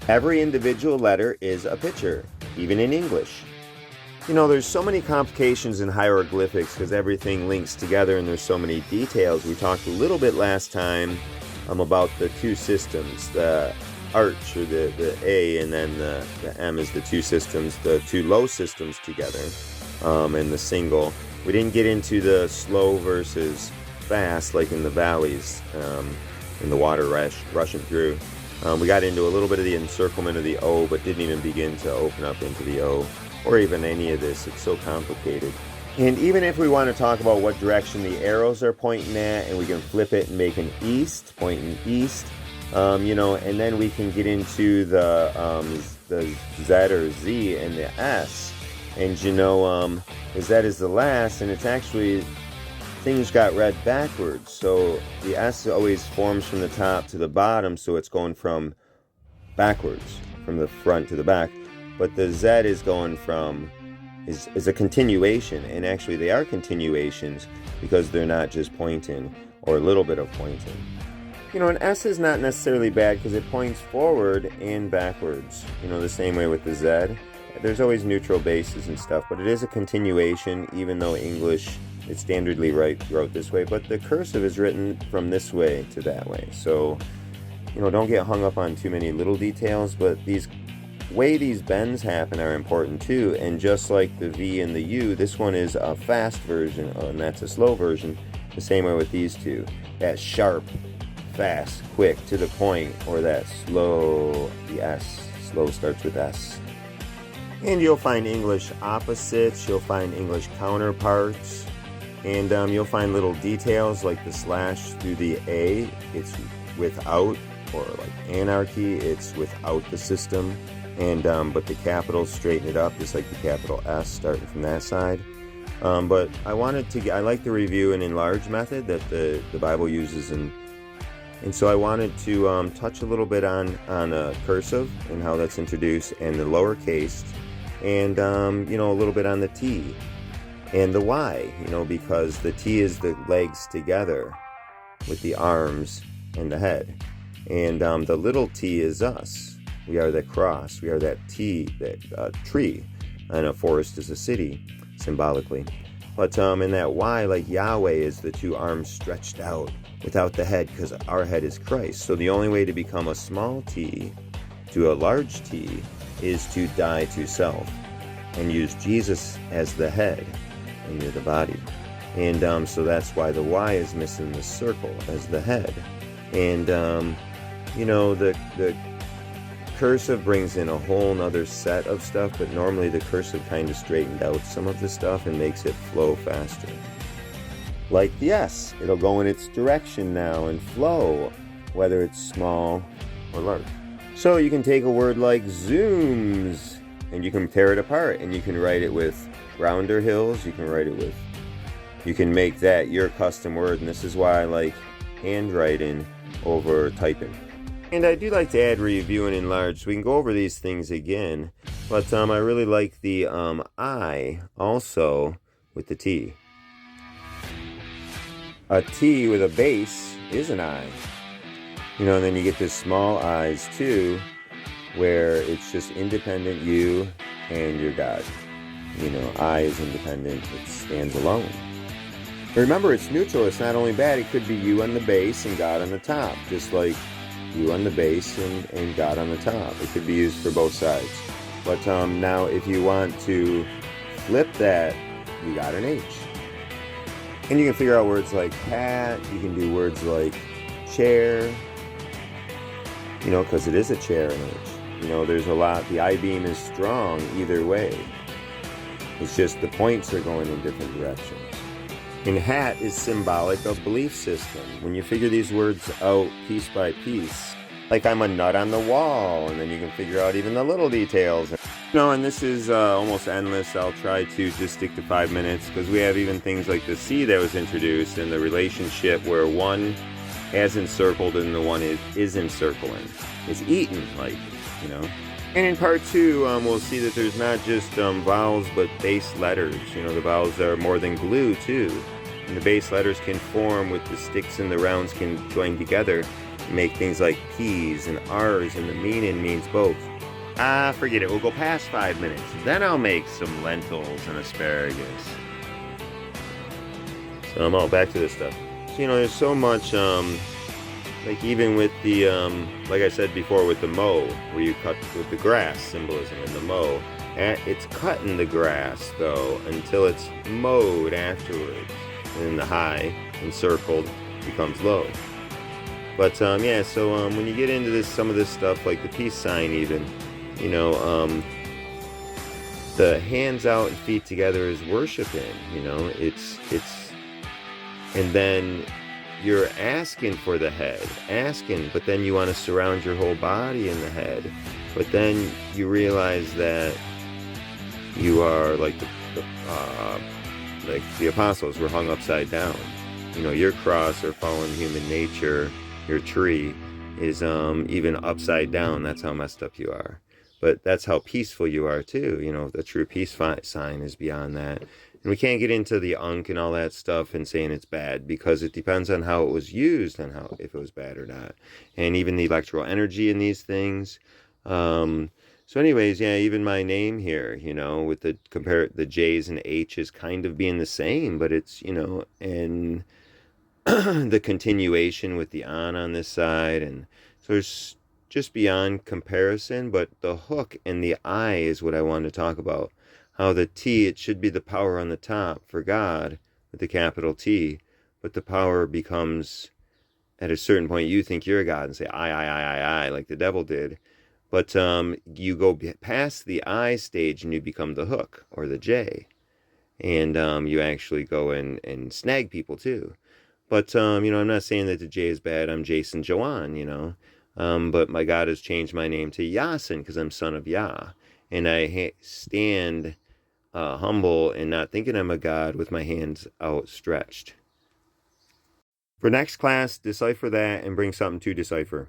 Every individual letter is a picture, even in English. You know, there's so many complications in hieroglyphics because everything links together and there's so many details. We talked a little bit last time about the two systems, the arch or the A, and then the M is the two systems, the two low systems together, and the single. We didn't get into the slow versus fast like in the valleys, in the water rushing through. We got into a little bit of the encirclement of the O, but didn't even begin to open up into the O, or even any of this. It's so complicated. And even if we want to talk about what direction the arrows are pointing at, and we can flip it and make an east, pointing east, you know, and then we can get into the Z or Z and the S. And you know, the Z is the last, and it's actually, things got read backwards. So the S always forms from the top to the bottom, so it's going from backwards, from the front to the back. But the Z is going from, is a continuation, and actually they are continuations because they're not just pointing or a little bit of pointing. You know, an S is not necessarily bad because it points forward and backwards, you know, the same way with the Z. There's always neutral bases and stuff, but it is a continuation, even though English is standardly wrote this way, but the cursive is written from this way to that way. So, you know, don't get hung up on too many little details, but these bends happen are important too. And just like the V and the U, this one is a fast version, and that's a slow version. The same way with these two. That sharp, fast, quick, to the point, or that slow, the S. Slow starts with S. And you'll find English opposites, you'll find English counterparts, and you'll find little details like the slash through the A, it's without, or like anarchy, it's without the system. And but the capitals straighten it up, just like the capital S starting from that side. But I like the review and enlarge method that the Bible uses, and so I wanted to touch a little bit on cursive and how that's introduced, and the lowercase, and you know, a little bit on the T and the Y, you know, because the T is the legs together with the arms and the head, and the little T is us. We are the cross. We are that T, that tree, and a forest is a city, symbolically. But in that Y, like Yahweh is the two arms stretched out without the head, because our head is Christ. So the only way to become a small T to a large T is to die to self and use Jesus as the head, and you're the body. And so that's why the Y is missing the circle as the head. And you know, the cursive brings in a whole nother set of stuff, but normally the cursive kind of straightened out some of the stuff and makes it flow faster. Like the S, it'll go in its direction now and flow, whether it's small or large. So you can take a word like zooms, and you can tear it apart, and you can write it with rounder hills, you can make that your custom word, and this is why I like handwriting over typing. And I do like to add review and enlarge, so we can go over these things again. But I really like the I also with the T. A T with a base is an I. You know, and then you get the small I's too, where it's just independent you and your God. You know, I is independent, it stands alone. Remember, it's neutral, it's not only bad, it could be you on the base and God on the top, just like you on the base and God on the top. It could be used for both sides. But now if you want to flip that, you got an H. And you can figure out words like hat, you can do words like chair, you know, because it is a chair in H. You know, there's a lot, the I-beam is strong either way. It's just the points are going in different directions. And hat is symbolic of belief system. When you figure these words out piece by piece, like I'm a nut on the wall, and then you can figure out even the little details. No, and this is almost endless. I'll try to just stick to 5 minutes, because we have even things like the C that was introduced, and the relationship where one has encircled and the one is encircling. It's eaten, like, you know. And in part 2, we'll see that there's not just vowels, but base letters. You know, the vowels are more than glue, too. And the base letters can form with the sticks and the rounds can join together. make things like P's and R's, and the meaning means both. Ah, forget it. We'll go past 5 minutes. Then I'll make some lentils and asparagus. So I'm all back to this stuff. So, there's so much, like even with the, like I said before, with the mow, where you cut with the grass symbolism in the mow. It's cutting the grass, though, until it's mowed afterwards. And then the high, encircled, becomes low. But, yeah, so when you get into some of this stuff, like the peace sign even, the hands out and feet together is worshiping, it's, and then you're asking for the head, but then you want to surround your whole body in the head. But then you realize that you are like the apostles were hung upside down. Your cross or fallen human nature, your tree, is even upside down. That's how messed up you are. But that's how peaceful you are too. The true peace sign is beyond that. And we can't get into the unk and all that stuff and saying it's bad, because it depends on how it was used and if it was bad or not. And even the electrical energy in these things. So anyways, yeah, even my name here, with the J's and H's kind of being the same, but it's, and the continuation with the on this side. And so it's just beyond comparison, but the hook and the I is what I want to talk about. How the T, it should be the power on the top for God with the capital T, but the power becomes, at a certain point, you think you're a God and say, I, like the devil did. But you go past the I stage and you become the hook or the J. And you actually go and snag people too. But, I'm not saying that the J is bad. I'm Jason Joan, but my God has changed my name to Yasin because I'm son of Yah. And I stand humble and not thinking I'm a God with my hands outstretched. For next class, decipher that and bring something to decipher.